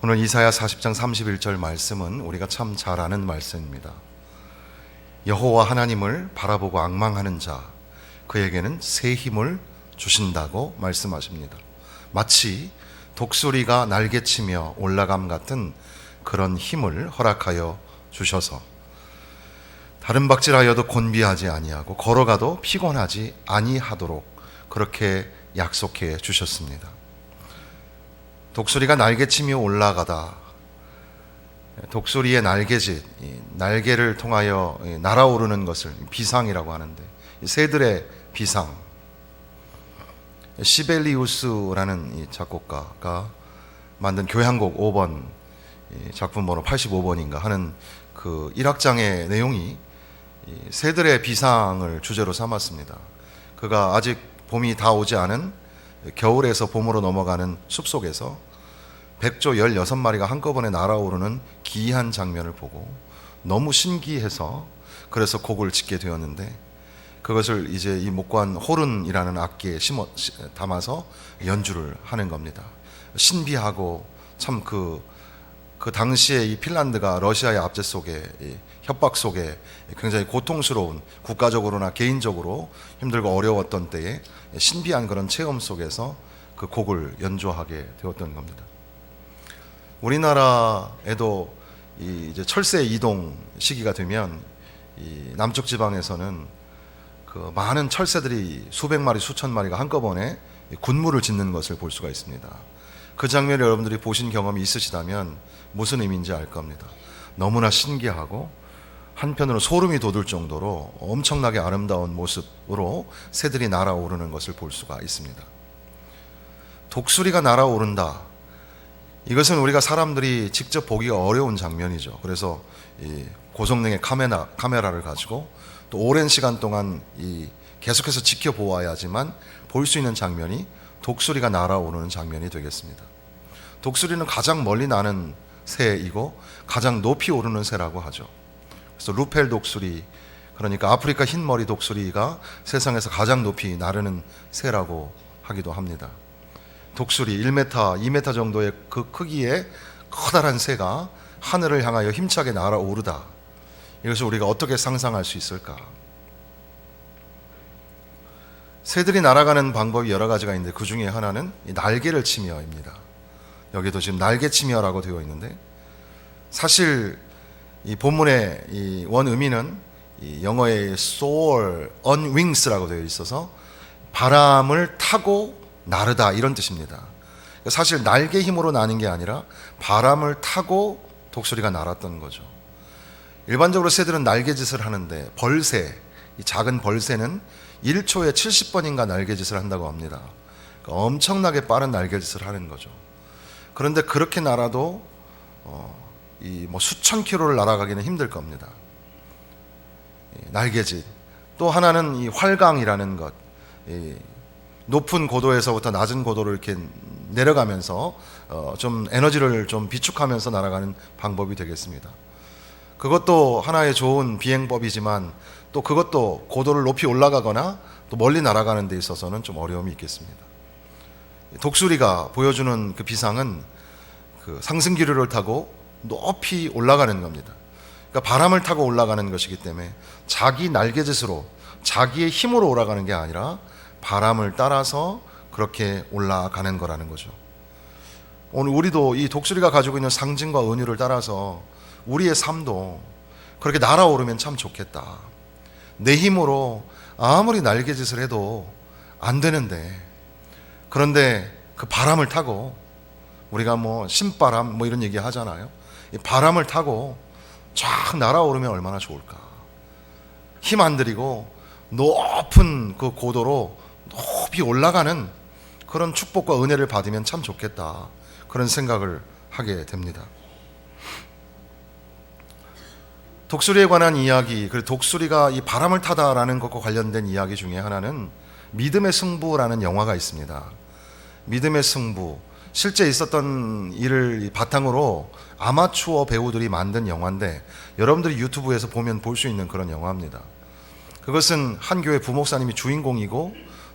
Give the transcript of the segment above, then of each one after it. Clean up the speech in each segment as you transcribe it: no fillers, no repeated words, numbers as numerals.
오늘 이사야 40장 31절 말씀은 우리가 참 잘 아는 말씀입니다. 여호와 하나님을 바라보고 앙망하는 자, 그에게는 새 힘을 주신다고 말씀하십니다. 마치 독수리가 날개치며 올라감 같은 그런 힘을 허락하여 주셔서 다른 박질하여도 곤비하지 아니하고 걸어가도 피곤하지 아니하도록 그렇게 약속해 주셨습니다. 독수리가 날개치며 올라가다, 독수리의 날개짓, 날개를 통하여 날아오르는 것을 비상이라고 하는데, 새들의 비상, 시벨리우스라는 이 작곡가가 만든 교향곡 5번, 작품 번호 85번인가 하는 그 1악장의 내용이 새들의 비상을 주제로 삼았습니다. 그가 아직 봄이 다 오지 않은 겨울에서 봄으로 넘어가는 숲속에서 백조 16마리가 한꺼번에 날아오르는 기이한 장면을 보고 너무 신기해서 그래서 곡을 짓게 되었는데, 그것을 이제 이 목관 호른이라는 악기에 담아서 연주를 하는 겁니다. 신비하고 참 그 당시에 이 핀란드가 러시아의 압제 속에, 협박 속에 굉장히 고통스러운, 국가적으로나 개인적으로 힘들고 어려웠던 때에 신비한 그런 체험 속에서 그 곡을 연주하게 되었던 겁니다. 우리나라에도 이제 철새 이동 시기가 되면 이 남쪽 지방에서는 그 많은 철새들이 수백 마리, 수천 마리가 한꺼번에 군무를 짓는 것을 볼 수가 있습니다. 그 장면을 여러분들이 보신 경험이 있으시다면 무슨 의미인지 알 겁니다. 너무나 신기하고 한편으로 소름이 돋을 정도로 엄청나게 아름다운 모습으로 새들이 날아오르는 것을 볼 수가 있습니다. 독수리가 날아오른다. 이것은 우리가 사람들이 직접 보기가 어려운 장면이죠. 그래서 이 고성능의 카메라를 가지고 또 오랜 시간 동안 계속해서 지켜보아야지만 볼 수 있는 장면이 독수리가 날아오르는 장면이 되겠습니다. 독수리는 가장 멀리 나는 새이고 가장 높이 오르는 새라고 하죠. 그래서 루펠 독수리, 그러니까 아프리카 흰머리 독수리가 세상에서 가장 높이 나르는 새라고 하기도 합니다. 독수리 1m, 2m 정도의 그 크기의 커다란 새가 하늘을 향하여 힘차게 날아오르다. 이것을 우리가 어떻게 상상할 수 있을까? 새들이 날아가는 방법이 여러 가지가 있는데 그 중에 하나는 이 날개를 치며입니다. 여기도 지금 날개치며라고 되어 있는데, 사실 이 본문의 이 원 의미는 이 영어의 soar on wings라고 되어 있어서 바람을 타고 나르다 이런 뜻입니다. 사실 날개 힘으로 나는 게 아니라 바람을 타고 독수리가 날았던 거죠. 일반적으로 새들은 날개짓을 하는데 벌새, 이 작은 벌새는 1초에 70번인가 날개짓을 한다고 합니다. 그러니까 엄청나게 빠른 날개짓을 하는 거죠. 그런데 그렇게 날아도 수천 킬로를 날아가기는 힘들 겁니다. 날개짓. 또 하나는 이 활강이라는 것. 높은 고도에서부터 낮은 고도를 이렇게 내려가면서 좀 에너지를 좀 비축하면서 날아가는 방법이 되겠습니다. 그것도 하나의 좋은 비행법이지만 또 그것도 고도를 높이 올라가거나 또 멀리 날아가는 데 있어서는 좀 어려움이 있겠습니다. 독수리가 보여주는 그 비상은 그 상승기류를 타고 높이 올라가는 겁니다. 그러니까 바람을 타고 올라가는 것이기 때문에 자기 날개짓으로 자기의 힘으로 올라가는 게 아니라 바람을 따라서 그렇게 올라가는 거라는 거죠. 오늘 우리도 이 독수리가 가지고 있는 상징과 은유를 따라서 우리의 삶도 그렇게 날아오르면 참 좋겠다. 내 힘으로 아무리 날개짓을 해도 안 되는데, 그런데 그 바람을 타고, 우리가 신바람 이런 얘기 하잖아요. 이 바람을 타고 쫙 날아오르면 얼마나 좋을까. 힘 안 들이고 높은 그 고도로 높이 올라가는 그런 축복과 은혜를 받으면 참 좋겠다. 그런 생각을 하게 됩니다. 독수리에 관한 이야기, 그리고 독수리가 이 바람을 타다라는 것과 관련된 이야기 중에 하나는 믿음의 승부라는 영화가 있습니다. 믿음의 승부, 실제 있었던 일을 바탕으로 아마추어 배우들이 만든 영화인데 여러분들이 유튜브에서 보면 볼 수 있는 그런 영화입니다. 그것은 한 교회 부목사님이 주인공이고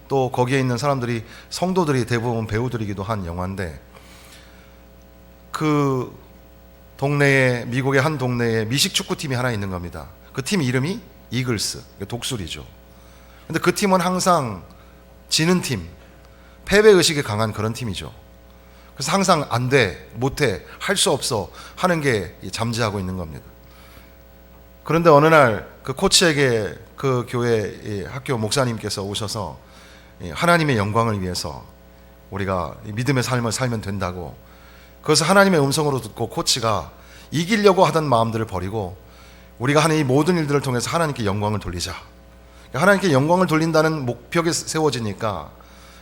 또 거기에 있는 사람들이 성도들이 대부분 배우들이기도 한 영화인데, 그 동네에, 미국의 한 동네에 미식 축구팀이 하나 있는 겁니다. 그 팀 이름이 이글스, 독수리죠. 근데 그 팀은 항상 지는 팀, 패배의식이 강한 그런 팀이죠. 그래서 항상 안 돼, 못해, 할 수 없어 하는 게 잠재하고 있는 겁니다. 그런데 어느 날 그 코치에게 그 교회 학교 목사님께서 오셔서 하나님의 영광을 위해서 우리가 믿음의 삶을 살면 된다고, 그래서 하나님의 음성으로 듣고 코치가 이기려고 하던 마음들을 버리고 우리가 하는 이 모든 일들을 통해서 하나님께 영광을 돌리자, 하나님께 영광을 돌린다는 목표가 세워지니까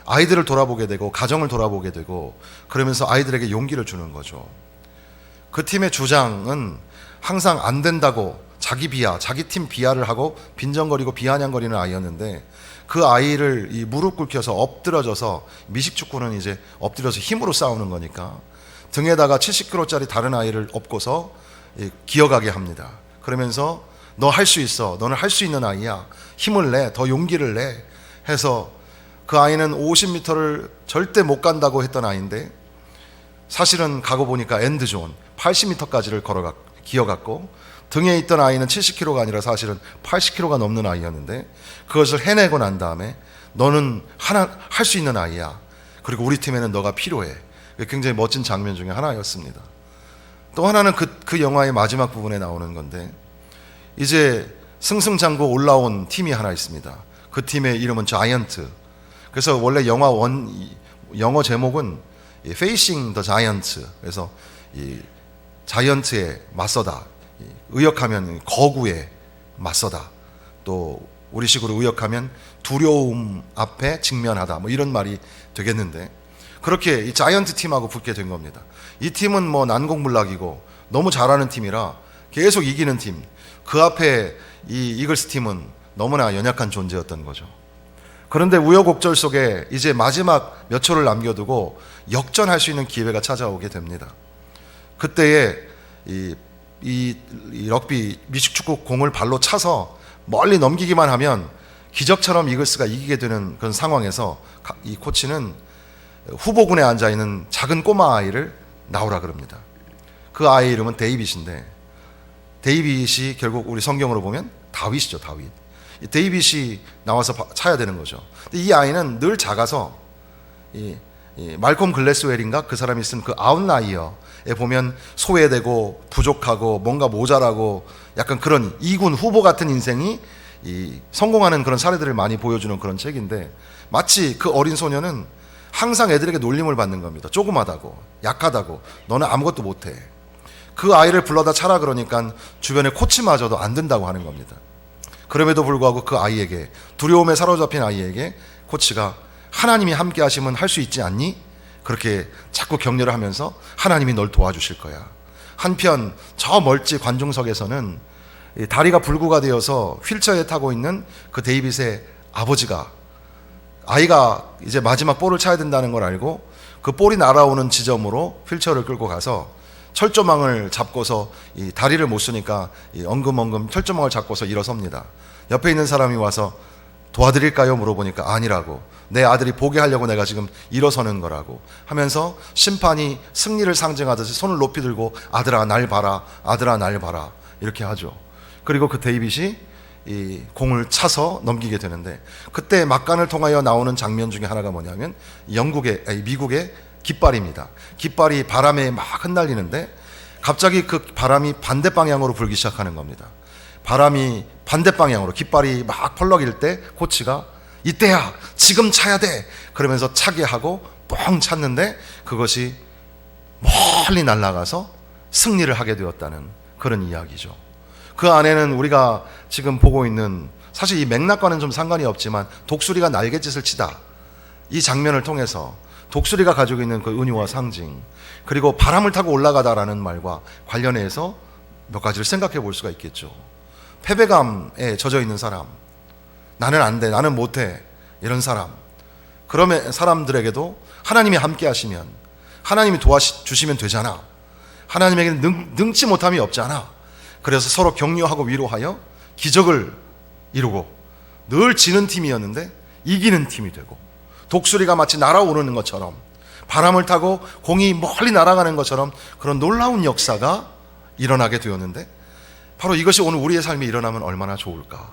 아이들을 돌아보게 되고 가정을 돌아보게 되고, 그러면서 아이들에게 용기를 주는 거죠. 그 팀의 주장은 항상 안 된다고 자기 비하, 자기 팀 비하를 하고 빈정거리고 비아냥거리는 아이였는데, 그 아이를 이 무릎 꿇혀서 엎드려져서, 미식축구는 이제 엎드려서 힘으로 싸우는 거니까 등에다가 70kg짜리 다른 아이를 엎고서 기어가게 합니다. 그러면서 너 할 수 있어, 너는 할 수 있는 아이야, 힘을 내, 더 용기를 내 해서, 그 아이는 50m를 절대 못 간다고 했던 아이인데 사실은 가고 보니까 엔드존 80m까지를 기어갔고, 등에 있던 아이는 70kg가 아니라 사실은 80kg가 넘는 아이였는데 그것을 해내고 난 다음에 너는 할 수 있는 아이야, 그리고 우리 팀에는 너가 필요해. 굉장히 멋진 장면 중에 하나였습니다. 또 하나는 그 영화의 마지막 부분에 나오는 건데, 이제 승승장구 올라온 팀이 하나 있습니다. 그 팀의 이름은 자이언트. 그래서 원래 영어 제목은 Facing the Giant, 그래서 이 자이언트에 맞서다, 의역하면 거구에 맞서다, 또 우리식으로 의역하면 두려움 앞에 직면하다, 뭐 이런 말이 되겠는데, 그렇게 이 자이언트 팀하고 붙게 된 겁니다. 이 팀은 뭐 난공불락이고 너무 잘하는 팀이라 계속 이기는 팀, 그 앞에 이 이글스 팀은 너무나 연약한 존재였던 거죠. 그런데 우여곡절 속에 이제 마지막 몇 초를 남겨두고 역전할 수 있는 기회가 찾아오게 됩니다. 그때에 이 럭비 미식축구 공을 발로 차서 멀리 넘기기만 하면 기적처럼 이글스가 이기게 되는 그런 상황에서 이 코치는 후보군에 앉아있는 작은 꼬마 아이를 나오라 그럽니다. 그 아이 이름은 데이빗인데, 데이빗이 결국 우리 성경으로 보면 다윗이죠. 다윗. 데이빗이 나와서 차야 되는 거죠. 근데 이 아이는 늘 작아서 이 말콤 글래스웰인가 그 사람이 쓴 그 아웃라이어에 보면 소외되고 부족하고 뭔가 모자라고 약간 그런 이군 후보 같은 인생이 성공하는 그런 사례들을 많이 보여주는 그런 책인데, 마치 그 어린 소녀는 항상 애들에게 놀림을 받는 겁니다. 조그마다고, 약하다고, 너는 아무것도 못해. 그 아이를 불러다 차라 그러니까 주변에 코치마저도 안 된다고 하는 겁니다. 그럼에도 불구하고 그 아이에게, 두려움에 사로잡힌 아이에게 코치가 하나님이 함께 하시면 할 수 있지 않니? 그렇게 자꾸 격려를 하면서 하나님이 널 도와주실 거야. 한편 저 멀찌 관중석에서는 다리가 불구가 되어서 휠체어에 타고 있는 그 데이빗의 아버지가, 아이가 이제 마지막 볼을 차야 된다는 걸 알고 그 볼이 날아오는 지점으로 휠체어를 끌고 가서 철조망을 잡고서 이 다리를 못 쓰니까 엉금엉금 철조망을 잡고서 일어섭니다. 옆에 있는 사람이 와서 도와드릴까요? 물어보니까 아니라고, 내 아들이 보게 하려고 내가 지금 일어서는 거라고 하면서 심판이 승리를 상징하듯이 손을 높이 들고 아들아 날 봐라, 아들아 날 봐라 이렇게 하죠. 그리고 그 데이빗이 이 공을 차서 넘기게 되는데, 그때 막간을 통하여 나오는 장면 중에 하나가 뭐냐면 미국의 깃발입니다. 깃발이 바람에 막 흩날리는데 갑자기 그 바람이 반대 방향으로 불기 시작하는 겁니다. 바람이 반대 방향으로, 깃발이 막 펄럭일 때 코치가 이때야, 지금 차야 돼 그러면서 차게 하고 뻥 찼는데 그것이 멀리 날아가서 승리를 하게 되었다는 그런 이야기죠. 그 안에는 우리가 지금 보고 있는, 사실 이 맥락과는 좀 상관이 없지만 독수리가 날갯짓을 치다, 이 장면을 통해서 독수리가 가지고 있는 그 은유와 상징, 그리고 바람을 타고 올라가다라는 말과 관련해서 몇 가지를 생각해 볼 수가 있겠죠. 패배감에 젖어 있는 사람, 나는 안 돼, 나는 못해, 이런 사람, 그러면 사람들에게도 하나님이 함께 하시면, 하나님이 도와주시면 되잖아, 하나님에게는 능치 못함이 없잖아, 그래서 서로 격려하고 위로하여 기적을 이루고, 늘 지는 팀이었는데 이기는 팀이 되고, 독수리가 마치 날아오르는 것처럼 바람을 타고 공이 멀리 날아가는 것처럼 그런 놀라운 역사가 일어나게 되었는데, 바로 이것이 오늘 우리의 삶에 일어나면 얼마나 좋을까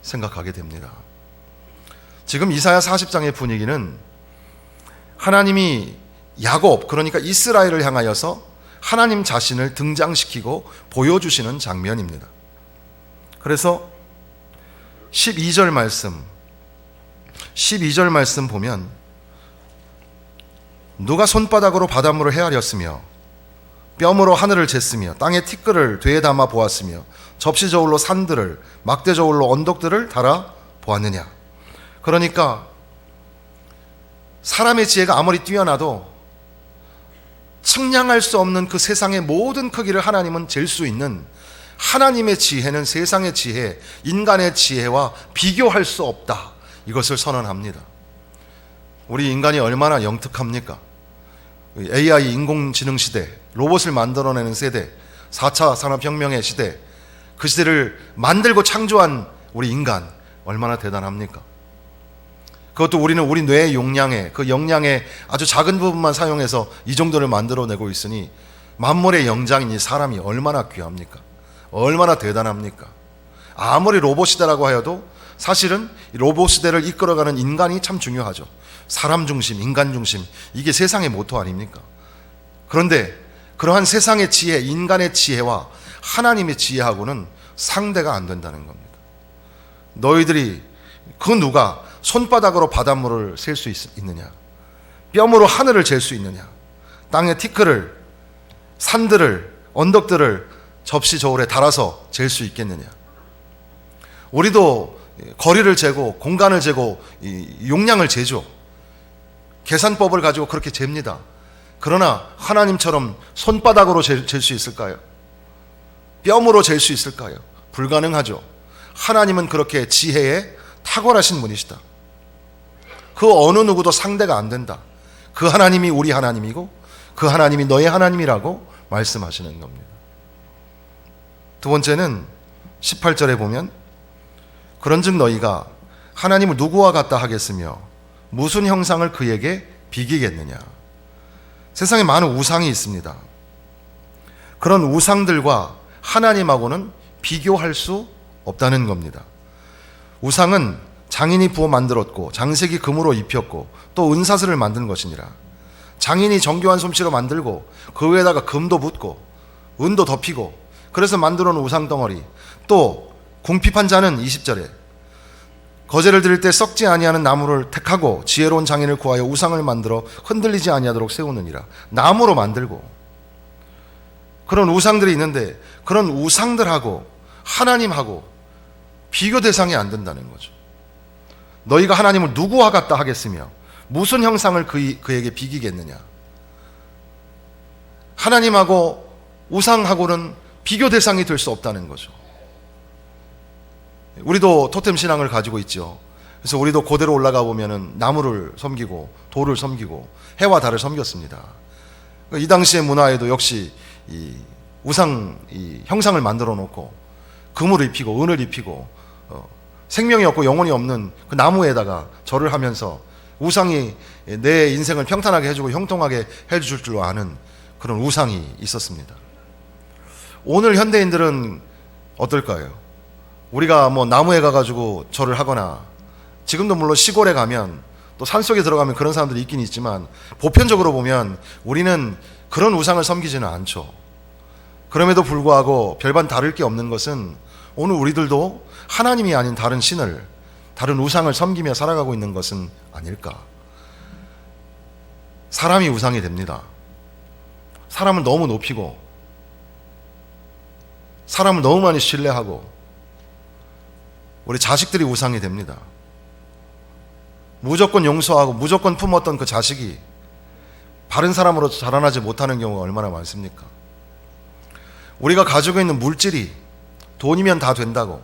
생각하게 됩니다. 지금 이사야 40장의 분위기는 하나님이 야곱, 그러니까 이스라엘을 향하여서 하나님 자신을 등장시키고 보여주시는 장면입니다. 그래서 12절 말씀 보면, 누가 손바닥으로 바닷물을 헤아렸으며 뼘으로 하늘을 쟀으며 땅의 티끌을 되에 담아 보았으며 접시 저울로 산들을 막대 저울로 언덕들을 달아 보았느냐. 그러니까 사람의 지혜가 아무리 뛰어나도 측량할 수 없는 그 세상의 모든 크기를 하나님은 잴 수 있는 하나님의 지혜는 세상의 지혜, 인간의 지혜와 비교할 수 없다. 이것을 선언합니다. 우리 인간이 얼마나 영특합니까? AI 인공지능 시대, 로봇을 만들어내는 세대, 4차 산업혁명의 시대, 그 시대를 만들고 창조한 우리 인간 얼마나 대단합니까? 그것도 우리는 우리 뇌의 용량의 그 영양의 아주 작은 부분만 사용해서 이 정도를 만들어내고 있으니 만물의 영장인 이 사람이 얼마나 귀합니까? 얼마나 대단합니까? 아무리 로봇 시대라고 하여도 사실은 로봇 시대를 이끌어가는 인간이 참 중요하죠. 사람 중심, 인간 중심, 이게 세상의 모토 아닙니까? 그런데 그러한 세상의 지혜, 인간의 지혜와 하나님의 지혜하고는 상대가 안 된다는 겁니다. 너희들이 그 누가 손바닥으로 바닷물을 셀 수 있느냐? 뼘으로 하늘을 잴 수 있느냐? 땅의 티끌을, 산들을, 언덕들을 접시 저울에 달아서 잴 수 있겠느냐? 우리도 거리를 재고 공간을 재고 용량을 재죠. 계산법을 가지고 그렇게 잽니다. 그러나 하나님처럼 손바닥으로 잴 수 있을까요? 뼘으로 잴 수 있을까요? 불가능하죠. 하나님은 그렇게 지혜에 탁월하신 분이시다. 그 어느 누구도 상대가 안 된다. 그 하나님이 우리 하나님이고 그 하나님이 너의 하나님이라고 말씀하시는 겁니다. 두 번째는 18절에 보면, 그런즉 너희가 하나님을 누구와 같다 하겠으며 무슨 형상을 그에게 비기겠느냐. 세상에 많은 우상이 있습니다. 그런 우상들과 하나님하고는 비교할 수 없다는 겁니다. 우상은 장인이 부어 만들었고 장색이 금으로 입혔고 또 은사슬을 만든 것이니라. 장인이 정교한 솜씨로 만들고 그 위에다가 금도 붓고 은도 덮이고 그래서 만들어 놓은 우상덩어리. 또 궁핍한 자는 20절에 거제를 드릴 때 썩지 아니하는 나무를 택하고 지혜로운 장인을 구하여 우상을 만들어 흔들리지 아니하도록 세우느니라. 나무로 만들고 그런 우상들이 있는데 그런 우상들하고 하나님하고 비교 대상이 안 된다는 거죠. 너희가 하나님을 누구와 같다 하겠으며 무슨 형상을 그에게 비기겠느냐. 하나님하고 우상하고는 비교 대상이 될 수 없다는 거죠. 우리도 토템 신앙을 가지고 있죠. 그래서 우리도 고대로 올라가 보면은 나무를 섬기고 돌을 섬기고 해와 달을 섬겼습니다. 이 당시의 문화에도 역시 이 우상 형상을 만들어 놓고 금을 입히고 은을 입히고 생명이 없고 영혼이 없는 그 나무에다가 절을 하면서 우상이 내 인생을 평탄하게 해주고 형통하게 해줄 줄 아는 그런 우상이 있었습니다. 오늘 현대인들은 어떨까요? 우리가 뭐 나무에 가가지고 절을 하거나, 지금도 물론 시골에 가면 또 산속에 들어가면 그런 사람들이 있긴 있지만 보편적으로 보면 우리는 그런 우상을 섬기지는 않죠. 그럼에도 불구하고 별반 다를 게 없는 것은 오늘 우리들도 하나님이 아닌 다른 신을, 다른 우상을 섬기며 살아가고 있는 것은 아닐까. 사람이 우상이 됩니다. 사람을 너무 높이고 사람을 너무 많이 신뢰하고 우리 자식들이 우상이 됩니다. 무조건 용서하고 무조건 품었던 그 자식이 바른 사람으로 자라나지 못하는 경우가 얼마나 많습니까? 우리가 가지고 있는 물질이 돈이면 다 된다고,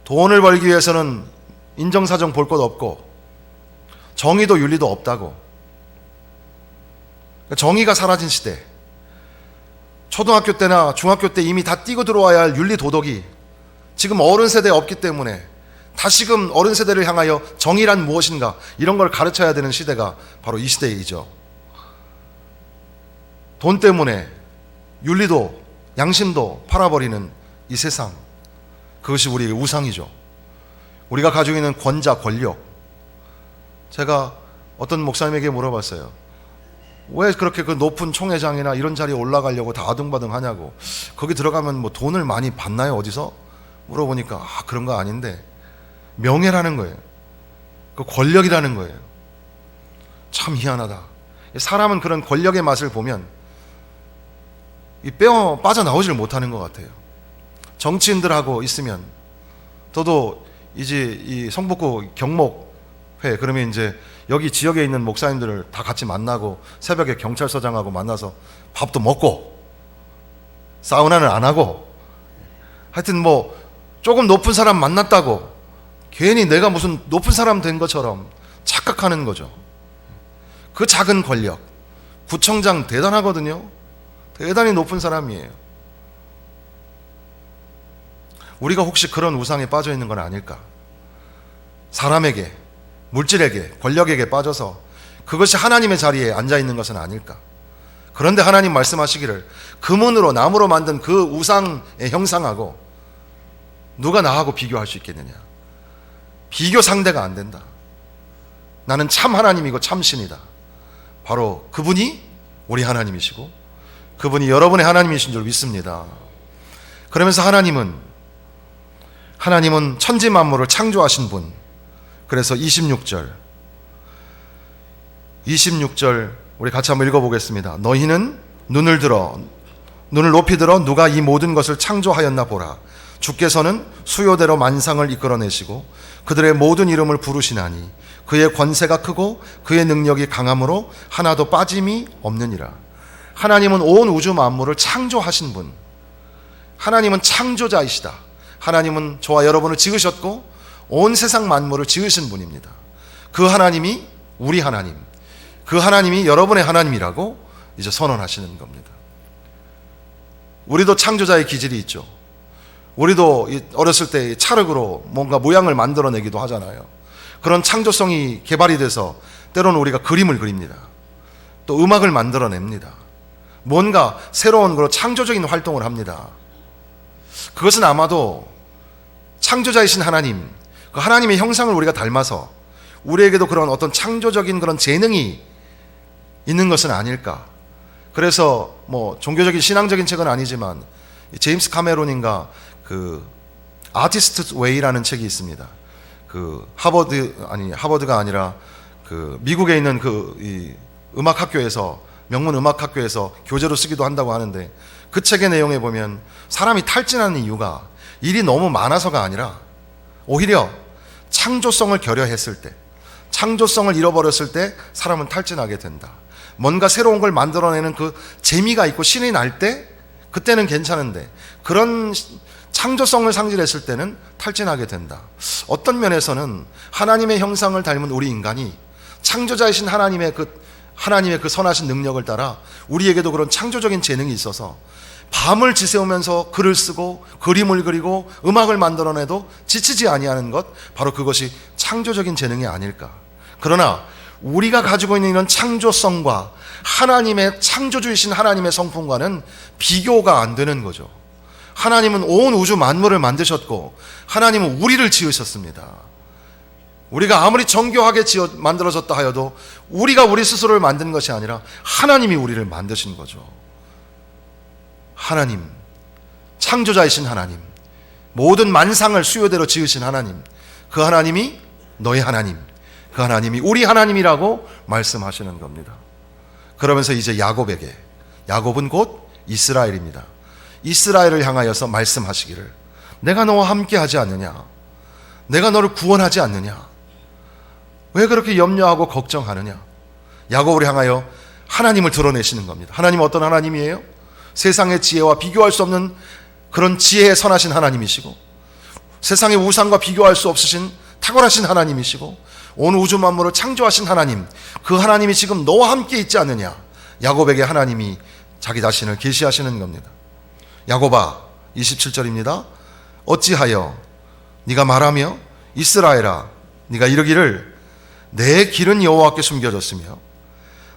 돈을 벌기 위해서는 인정사정 볼 것 없고 정의도 윤리도 없다고, 정의가 사라진 시대, 초등학교 때나 중학교 때 이미 다 띄고 들어와야 할 윤리 도덕이 지금 어른 세대에 없기 때문에 다시금 어른 세대를 향하여 정의란 무엇인가 이런 걸 가르쳐야 되는 시대가 바로 이 시대이죠. 돈 때문에 윤리도 양심도 팔아버리는 이 세상, 그것이 우리의 우상이죠. 우리가 가지고 있는 권자, 권력. 제가 어떤 목사님에게 물어봤어요. 왜 그렇게 그 높은 총회장이나 이런 자리에 올라가려고 다 아둥바둥 하냐고. 거기 들어가면 뭐 돈을 많이 받나요, 어디서? 물어보니까 그런 거 아닌데 명예라는 거예요. 그 권력이라는 거예요. 참 희한하다. 사람은 그런 권력의 맛을 보면 이 빠져나오지를 못하는 것 같아요. 정치인들하고 있으면 저도 이제 이 성북구 경목회, 그러면 이제 여기 지역에 있는 목사님들을 다 같이 만나고 새벽에 경찰서장하고 만나서 밥도 먹고 사우나는 안 하고, 하여튼 뭐 조금 높은 사람 만났다고 괜히 내가 무슨 높은 사람 된 것처럼 착각하는 거죠. 그 작은 권력, 구청장 대단하거든요. 대단히 높은 사람이에요. 우리가 혹시 그런 우상에 빠져 있는 건 아닐까? 사람에게, 물질에게, 권력에게 빠져서 그것이 하나님의 자리에 앉아 있는 것은 아닐까? 그런데 하나님 말씀하시기를 금은으로 나무로 만든 그 우상의 형상하고 누가 나하고 비교할 수 있겠느냐? 비교 상대가 안 된다. 나는 참 하나님이고 참 신이다. 바로 그분이 우리 하나님이시고 그분이 여러분의 하나님이신 줄 믿습니다. 그러면서 하나님은 천지 만물을 창조하신 분. 그래서 26절 우리 같이 한번 읽어보겠습니다. 너희는 눈을 높이 들어 누가 이 모든 것을 창조하였나 보라. 주께서는 수요대로 만상을 이끌어내시고 그들의 모든 이름을 부르시나니 그의 권세가 크고 그의 능력이 강함으로 하나도 빠짐이 없느니라. 하나님은 온 우주 만물을 창조하신 분. 하나님은 창조자이시다. 하나님은 저와 여러분을 지으셨고 온 세상 만물을 지으신 분입니다. 그 하나님이 우리 하나님, 그 하나님이 여러분의 하나님이라고 이제 선언하시는 겁니다. 우리도 창조자의 기질이 있죠. 우리도 어렸을 때 찰흙으로 뭔가 모양을 만들어내기도 하잖아요. 그런 창조성이 개발이 돼서 때로는 우리가 그림을 그립니다. 또 음악을 만들어냅니다. 뭔가 새로운 그런 창조적인 활동을 합니다. 그것은 아마도 창조자이신 하나님, 그 하나님의 형상을 우리가 닮아서 우리에게도 그런 어떤 창조적인 그런 재능이 있는 것은 아닐까. 그래서 뭐 종교적인 신앙적인 책은 아니지만 제임스 카메론인가 그 아티스트 웨이라는 책이 있습니다. 그 하버드가 아니라 그 미국에 있는 이 음악 학교에서, 명문 음악 학교에서 교재로 쓰기도 한다고 하는데, 그 책의 내용에 보면 사람이 탈진하는 이유가 일이 너무 많아서가 아니라 오히려 창조성을 결여했을 때, 창조성을 잃어버렸을 때 사람은 탈진하게 된다. 뭔가 새로운 걸 만들어내는 그 재미가 있고 신이 날 때 그때는 괜찮은데 그런 창조성을 상실했을 때는 탈진하게 된다. 어떤 면에서는 하나님의 형상을 닮은 우리 인간이 창조자이신 하나님의 그 선하신 능력을 따라 우리에게도 그런 창조적인 재능이 있어서 밤을 지새우면서 글을 쓰고 그림을 그리고 음악을 만들어내도 지치지 아니하는 것, 바로 그것이 창조적인 재능이 아닐까. 그러나 우리가 가지고 있는 이런 창조성과 하나님의 창조주이신 하나님의 성품과는 비교가 안 되는 거죠. 하나님은 온 우주 만물을 만드셨고 하나님은 우리를 지으셨습니다. 우리가 아무리 정교하게 만들어졌다 하여도 우리가 우리 스스로를 만든 것이 아니라 하나님이 우리를 만드신 거죠. 하나님, 창조자이신 하나님, 모든 만상을 수요대로 지으신 하나님, 그 하나님이 너의 하나님, 그 하나님이 우리 하나님이라고 말씀하시는 겁니다. 그러면서 이제 야곱은 곧 이스라엘입니다. 이스라엘을 향하여서 말씀하시기를 내가 너와 함께 하지 않느냐? 내가 너를 구원하지 않느냐? 왜 그렇게 염려하고 걱정하느냐? 야곱을 향하여 하나님을 드러내시는 겁니다. 하나님은 어떤 하나님이에요? 세상의 지혜와 비교할 수 없는 그런 지혜에 선하신 하나님이시고 세상의 우상과 비교할 수 없으신 탁월하신 하나님이시고 온 우주 만물을 창조하신 하나님, 그 하나님이 지금 너와 함께 있지 않느냐? 야곱에게 하나님이 자기 자신을 계시하시는 겁니다. 야곱아, 27절입니다. 어찌하여 네가 말하며 이스라엘아 네가 이르기를 내 길은 여호와께 숨겨졌으며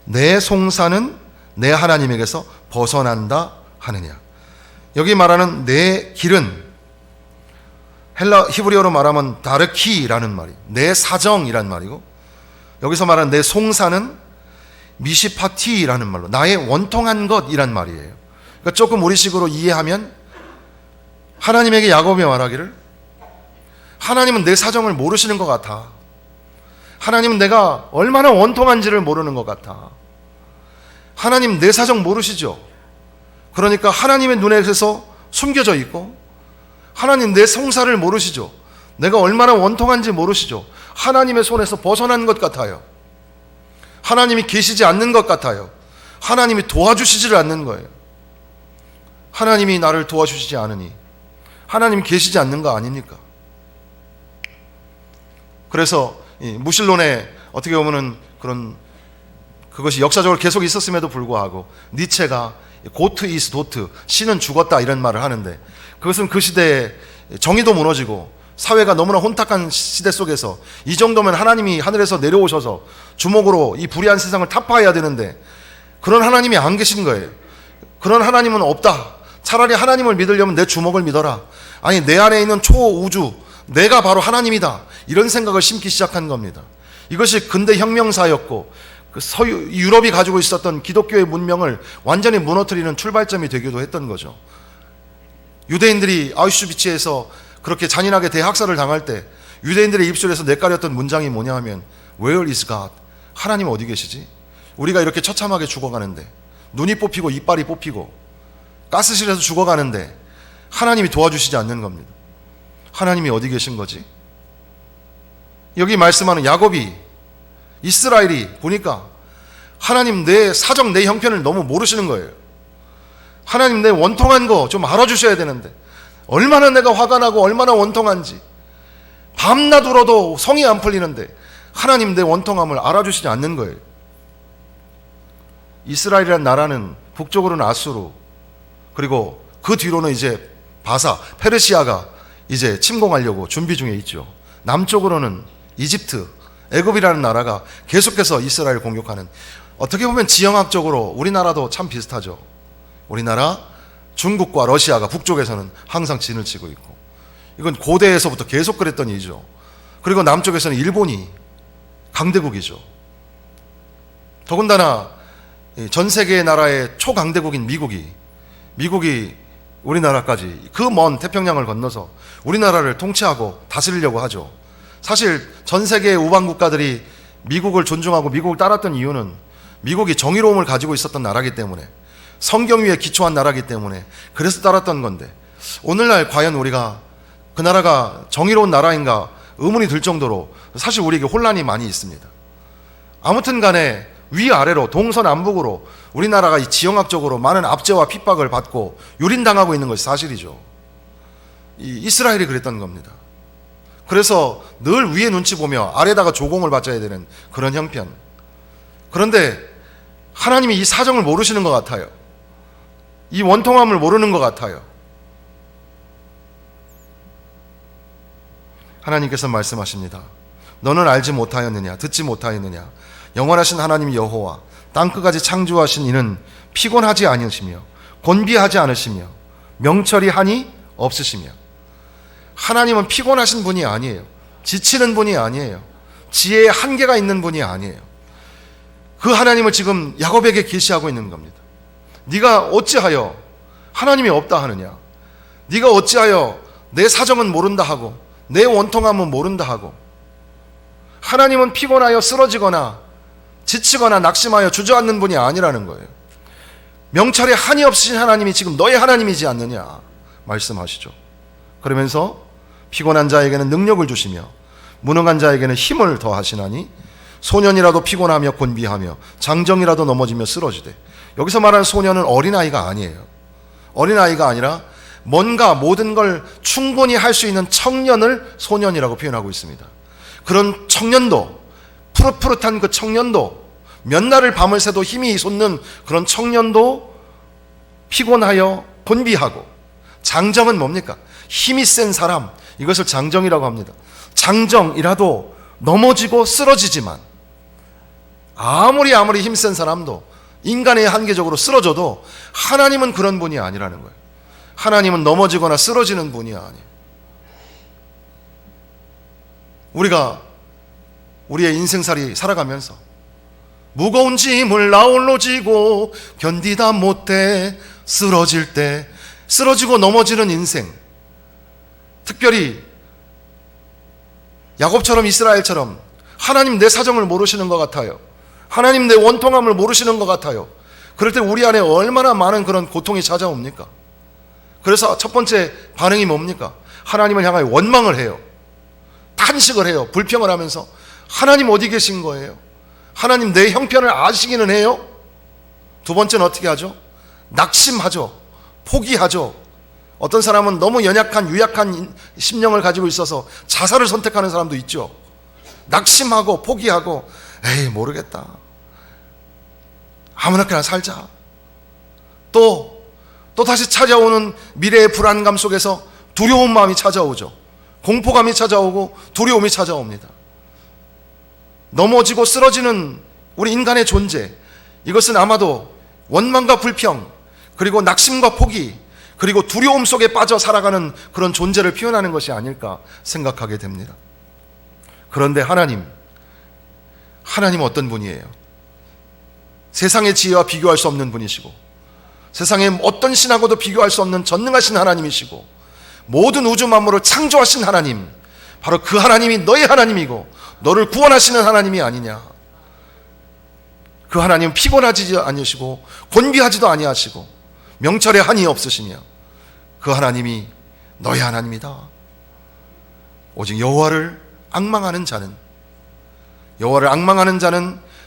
내 송사는 내 하나님에게서 벗어난다 하느냐. 여기 말하는 내 길은 히브리어로 말하면 다르키라는 말이, 내 사정이란 말이고, 여기서 말하는 내 송사는 미시파티라는 말로 나의 원통한 것이란 말이에요. 그러니까 조금 우리식으로 이해하면 하나님에게 야곱이 말하기를 하나님은 내 사정을 모르시는 것 같아. 하나님은 내가 얼마나 원통한지를 모르는 것 같아. 하나님 내 사정 모르시죠? 그러니까 하나님의 눈에서 숨겨져 있고, 하나님 내 송사를 모르시죠? 내가 얼마나 원통한지 모르시죠? 하나님의 손에서 벗어난 것 같아요. 하나님이 계시지 않는 것 같아요. 하나님이 도와주시지를 않는 거예요. 하나님이 나를 도와주시지 않으니 하나님이 계시지 않는 거 아닙니까? 그래서 무신론에 어떻게 보면은 그것이 역사적으로 계속 있었음에도 불구하고 니체가 고트 이스 도트, 신은 죽었다 이런 말을 하는데, 그것은 그 시대에 정의도 무너지고 사회가 너무나 혼탁한 시대 속에서 이 정도면 하나님이 하늘에서 내려오셔서 주먹으로 이 불의한 세상을 타파해야 되는데 그런 하나님이 안 계신 거예요. 그런 하나님은 없다. 차라리 하나님을 믿으려면 내 주먹을 믿어라. 아니, 내 안에 있는 초우주, 내가 바로 하나님이다, 이런 생각을 심기 시작한 겁니다. 이것이 근대 혁명사였고 유럽이 가지고 있었던 기독교의 문명을 완전히 무너뜨리는 출발점이 되기도 했던 거죠. 유대인들이 아우슈비츠에서 그렇게 잔인하게 대학살을 당할 때 유대인들의 입술에서 내깔렸던 문장이 뭐냐 하면 Where is God? 하나님 어디 계시지? 우리가 이렇게 처참하게 죽어가는데, 눈이 뽑히고 이빨이 뽑히고 가스실에서 죽어가는데 하나님이 도와주시지 않는 겁니다. 하나님이 어디 계신 거지? 여기 말씀하는 야곱이, 이스라엘이 보니까 하나님 내 사정, 내 형편을 너무 모르시는 거예요. 하나님 내 원통한 거 좀 알아주셔야 되는데, 얼마나 내가 화가 나고 얼마나 원통한지 밤낮 울어도 성이 안 풀리는데 하나님 내 원통함을 알아주시지 않는 거예요. 이스라엘이라는 나라는 북쪽으로는 아수르, 그리고 그 뒤로는 이제 바사, 페르시아가 이제 침공하려고 준비 중에 있죠. 남쪽으로는 이집트, 애굽이라는 나라가 계속해서 이스라엘을 공격하는, 어떻게 보면 지형학적으로 우리나라도 참 비슷하죠. 우리나라, 중국과 러시아가 북쪽에서는 항상 진을 치고 있고, 이건 고대에서부터 계속 그랬던 일이죠. 그리고 남쪽에서는 일본이 강대국이죠. 더군다나 전 세계의 나라의 초강대국인 미국이 우리나라까지 그 먼 태평양을 건너서 우리나라를 통치하고 다스리려고 하죠. 사실 전 세계의 우방 국가들이 미국을 존중하고 미국을 따랐던 이유는 미국이 정의로움을 가지고 있었던 나라이기 때문에, 성경 위에 기초한 나라이기 때문에 그래서 따랐던 건데, 오늘날 과연 우리가 그 나라가 정의로운 나라인가 의문이 들 정도로 사실 우리에게 혼란이 많이 있습니다. 아무튼 간에 위아래로 동서남북으로 우리나라가 이 지형학적으로 많은 압제와 핍박을 받고 유린당하고 있는 것이 사실이죠. 이스라엘이 그랬던 겁니다. 그래서 늘 위에 눈치 보며 아래다가 조공을 받아야 되는 그런 형편. 그런데 하나님이 이 사정을 모르시는 것 같아요. 이 원통함을 모르는 것 같아요. 하나님께서 말씀하십니다. 너는 알지 못하였느냐, 듣지 못하였느냐. 영원하신 하나님 여호와 땅끝까지 창조하신 이는 피곤하지 않으시며 곤비하지 않으시며 명철이 한이 없으시며. 하나님은 피곤하신 분이 아니에요. 지치는 분이 아니에요. 지혜의 한계가 있는 분이 아니에요. 그 하나님을 지금 야곱에게 계시하고 있는 겁니다. 네가 어찌하여 하나님이 없다 하느냐? 네가 어찌하여 내 사정은 모른다 하고 내 원통함은 모른다 하고. 하나님은 피곤하여 쓰러지거나 지치거나 낙심하여 주저앉는 분이 아니라는 거예요. 명철에 한이 없으신 하나님이 지금 너의 하나님이지 않느냐 말씀하시죠. 그러면서 피곤한 자에게는 능력을 주시며 무능한 자에게는 힘을 더하시나니 소년이라도 피곤하며 곤비하며 장정이라도 넘어지며 쓰러지되. 여기서 말하는 소년은 어린아이가 아니에요. 어린아이가 아니라 뭔가 모든 걸 충분히 할 수 있는 청년을 소년이라고 표현하고 있습니다. 그런 청년도, 푸릇푸릇한 그 청년도, 몇 날을 밤을 새도 힘이 솟는 그런 청년도 피곤하여 곤비하고. 장정은 뭡니까? 힘이 센 사람, 이것을 장정이라고 합니다. 장정이라도 넘어지고 쓰러지지만, 아무리 힘센 사람도 인간의 한계적으로 쓰러져도 하나님은 그런 분이 아니라는 거예요. 하나님은 넘어지거나 쓰러지는 분이 아니에요. 우리가 우리의 인생살이 살아가면서 무거운 짐을 나홀로 지고 견디다 못해 쓰러질 때, 쓰러지고 넘어지는 인생, 특별히 야곱처럼 이스라엘처럼 하나님 내 사정을 모르시는 것 같아요. 하나님 내 원통함을 모르시는 것 같아요. 그럴 때 우리 안에 얼마나 많은 그런 고통이 찾아옵니까? 그래서 첫 번째 반응이 뭡니까? 하나님을 향하여 원망을 해요. 탄식을 해요. 불평을 하면서 하나님 어디 계신 거예요? 하나님 내 형편을 아시기는 해요? 두 번째는 어떻게 하죠? 낙심하죠. 포기하죠. 어떤 사람은 너무 연약한 유약한 심령을 가지고 있어서 자살을 선택하는 사람도 있죠. 낙심하고 포기하고 에이 모르겠다, 아무나 그냥 살자. 또 다시 찾아오는 미래의 불안감 속에서 두려운 마음이 찾아오죠. 공포감이 찾아오고 두려움이 찾아옵니다. 넘어지고 쓰러지는 우리 인간의 존재, 이것은 아마도 원망과 불평, 그리고 낙심과 포기, 그리고 두려움 속에 빠져 살아가는 그런 존재를 표현하는 것이 아닐까 생각하게 됩니다. 그런데 하나님은 어떤 분이에요? 세상의 지혜와 비교할 수 없는 분이시고, 세상의 어떤 신하고도 비교할 수 없는 전능하신 하나님이시고, 모든 우주 만물을 창조하신 하나님, 바로 그 하나님이 너의 하나님이고 너를 구원하시는 하나님이 아니냐. 그 하나님은 피곤하지 아니시고 곤비하지도 아니하시고 명철에 한이 없으시며 그 하나님이 너의 하나님이다. 오직 여호와를 앙망하는 자는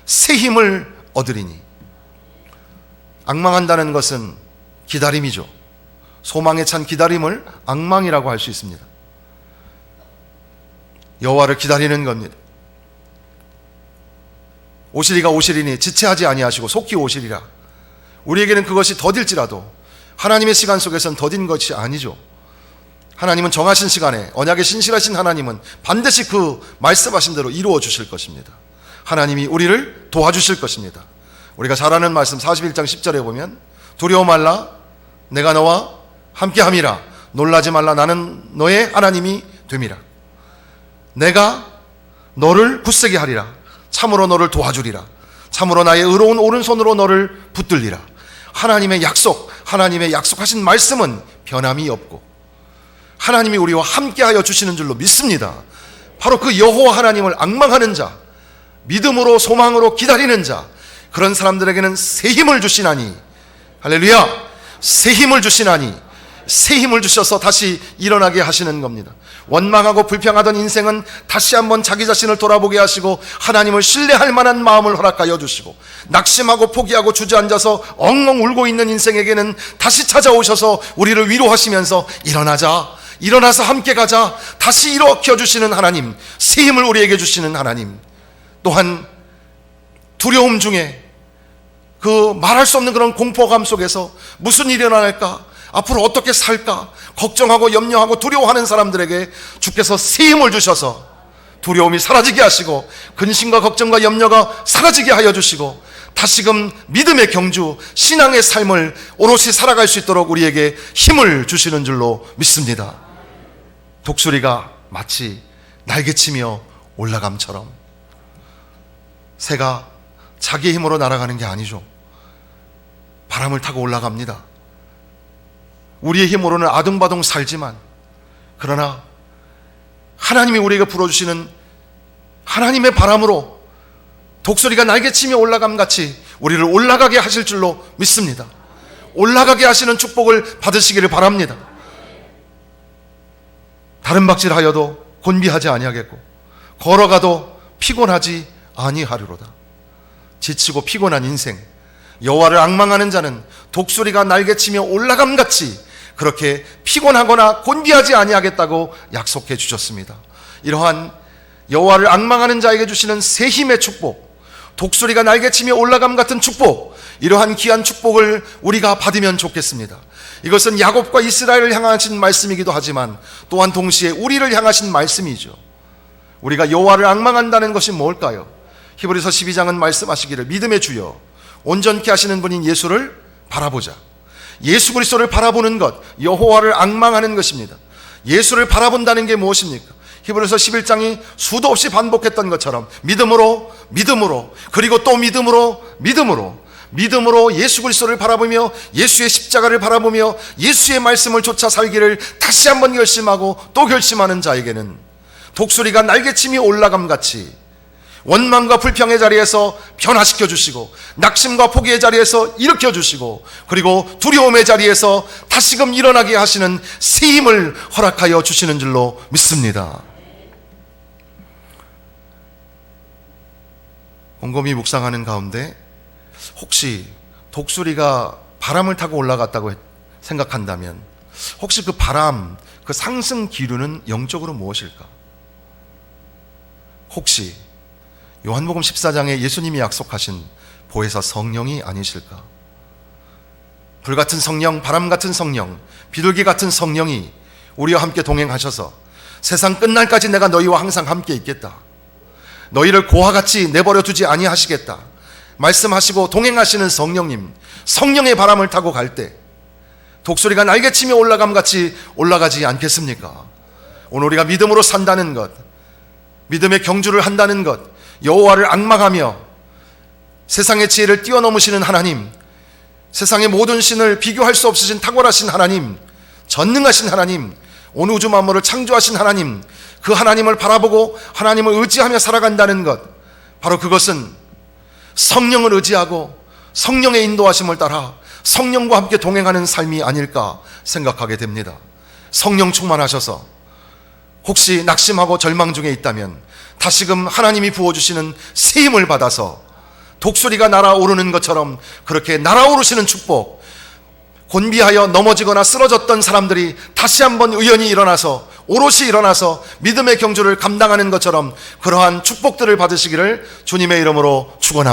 새 힘을 얻으리니. 앙망한다는 것은 기다림이죠. 소망에 찬 기다림을 앙망이라고 할 수 있습니다. 여호와를 기다리는 겁니다. 오시리가 오시리니 지체하지 아니하시고 속히 오시리라. 우리에게는 그것이 더딜지라도 하나님의 시간 속에서는 더딘 것이 아니죠. 하나님은 정하신 시간에, 언약에 신실하신 하나님은 반드시 그 말씀하신 대로 이루어 주실 것입니다. 하나님이 우리를 도와주실 것입니다. 우리가 잘 아는 말씀 41장 10절에 보면 두려워 말라, 내가 너와 함께함이라. 놀라지 말라, 나는 너의 하나님이 됨이라. 내가 너를 굳세게 하리라. 참으로 너를 도와주리라. 참으로 나의 의로운 오른손으로 너를 붙들리라. 하나님의 약속하신 말씀은 변함이 없고 하나님이 우리와 함께하여 주시는 줄로 믿습니다. 바로 그 여호와 하나님을 앙망하는 자, 믿음으로 소망으로 기다리는 자, 그런 사람들에게는 새 힘을 주시나니, 할렐루야, 새 힘을 주시나니, 새 힘을 주셔서 다시 일어나게 하시는 겁니다. 원망하고 불평하던 인생은 다시 한번 자기 자신을 돌아보게 하시고 하나님을 신뢰할 만한 마음을 허락하여 주시고, 낙심하고 포기하고 주저앉아서 엉엉 울고 있는 인생에게는 다시 찾아오셔서 우리를 위로하시면서 일어나서 함께 가자, 다시 일으켜 주시는 하나님, 새 힘을 우리에게 주시는 하나님, 또한 두려움 중에 그 말할 수 없는 그런 공포감 속에서 무슨 일이 일어날까, 앞으로 어떻게 살까 걱정하고 염려하고 두려워하는 사람들에게 주께서 새 힘을 주셔서 두려움이 사라지게 하시고 근심과 걱정과 염려가 사라지게 하여 주시고 다시금 믿음의 경주, 신앙의 삶을 오롯이 살아갈 수 있도록 우리에게 힘을 주시는 줄로 믿습니다. 독수리가 마치 날개치며 올라감처럼 새가 자기의 힘으로 날아가는 게 아니죠. 바람을 타고 올라갑니다. 우리의 힘으로는 아둥바둥 살지만, 그러나 하나님이 우리에게 불어주시는 하나님의 바람으로 독수리가 날개치며 올라감같이 우리를 올라가게 하실 줄로 믿습니다. 올라가게 하시는 축복을 받으시기를 바랍니다. 다른 박질하여도 곤비하지 아니하겠고 걸어가도 피곤하지 아니하리로다. 지치고 피곤한 인생, 여호와를 앙망하는 자는 독수리가 날개치며 올라감같이 그렇게 피곤하거나 곤비하지 아니하겠다고 약속해 주셨습니다. 이러한 여호와를 앙망하는 자에게 주시는 새 힘의 축복, 독수리가 날개치며 올라감 같은 축복, 이러한 귀한 축복을 우리가 받으면 좋겠습니다. 이것은 야곱과 이스라엘을 향하신 말씀이기도 하지만 또한 동시에 우리를 향하신 말씀이죠. 우리가 여호와를 앙망한다는 것이 뭘까요? 히브리서 12장은 말씀하시기를 믿음의 주여 온전케 하시는 분인 예수를 바라보자. 예수 그리스도를 바라보는 것, 여호와를 앙망하는 것입니다. 예수를 바라본다는 게 무엇입니까? 히브리서 11장이 수도 없이 반복했던 것처럼 믿음으로, 그리고 또 믿음으로 예수 그리스도를 바라보며 예수의 십자가를 바라보며 예수의 말씀을 쫓아 살기를 다시 한번 결심하고 또 결심하는 자에게는 독수리가 날개치며 올라감 같이 원망과 불평의 자리에서 변화시켜 주시고, 낙심과 포기의 자리에서 일으켜 주시고, 그리고 두려움의 자리에서 다시금 일어나게 하시는 새 힘을 허락하여 주시는 줄로 믿습니다. 곰곰이 묵상하는 가운데 혹시 독수리가 바람을 타고 올라갔다고 생각한다면 혹시 그 바람, 그 상승 기류는 영적으로 무엇일까? 혹시 요한복음 14장에 예수님이 약속하신 보혜사 성령이 아니실까? 불같은 성령, 바람 같은 성령, 비둘기 같은 성령이 우리와 함께 동행하셔서 세상 끝날까지 내가 너희와 항상 함께 있겠다, 너희를 고아같이 내버려 두지 아니하시겠다 말씀하시고 동행하시는 성령님, 성령의 바람을 타고 갈 때 독수리가 날개치며 올라감같이 올라가지 않겠습니까? 오늘 우리가 믿음으로 산다는 것, 믿음의 경주를 한다는 것, 여호와를 앙망하며 세상의 지혜를 뛰어넘으시는 하나님, 세상의 모든 신을 비교할 수 없으신 탁월하신 하나님, 전능하신 하나님, 온 우주 만물을 창조하신 하나님, 그 하나님을 바라보고 하나님을 의지하며 살아간다는 것, 바로 그것은 성령을 의지하고 성령의 인도하심을 따라 성령과 함께 동행하는 삶이 아닐까 생각하게 됩니다. 성령 충만하셔서 혹시 낙심하고 절망 중에 있다면 다시금 하나님이 부어주시는 새 힘을 받아서 독수리가 날아오르는 것처럼 그렇게 날아오르시는 축복, 곤비하여 넘어지거나 쓰러졌던 사람들이 다시 한번 의연히 일어나서 오롯이 일어나서 믿음의 경주를 감당하는 것처럼 그러한 축복들을 받으시기를 주님의 이름으로 축원합니다.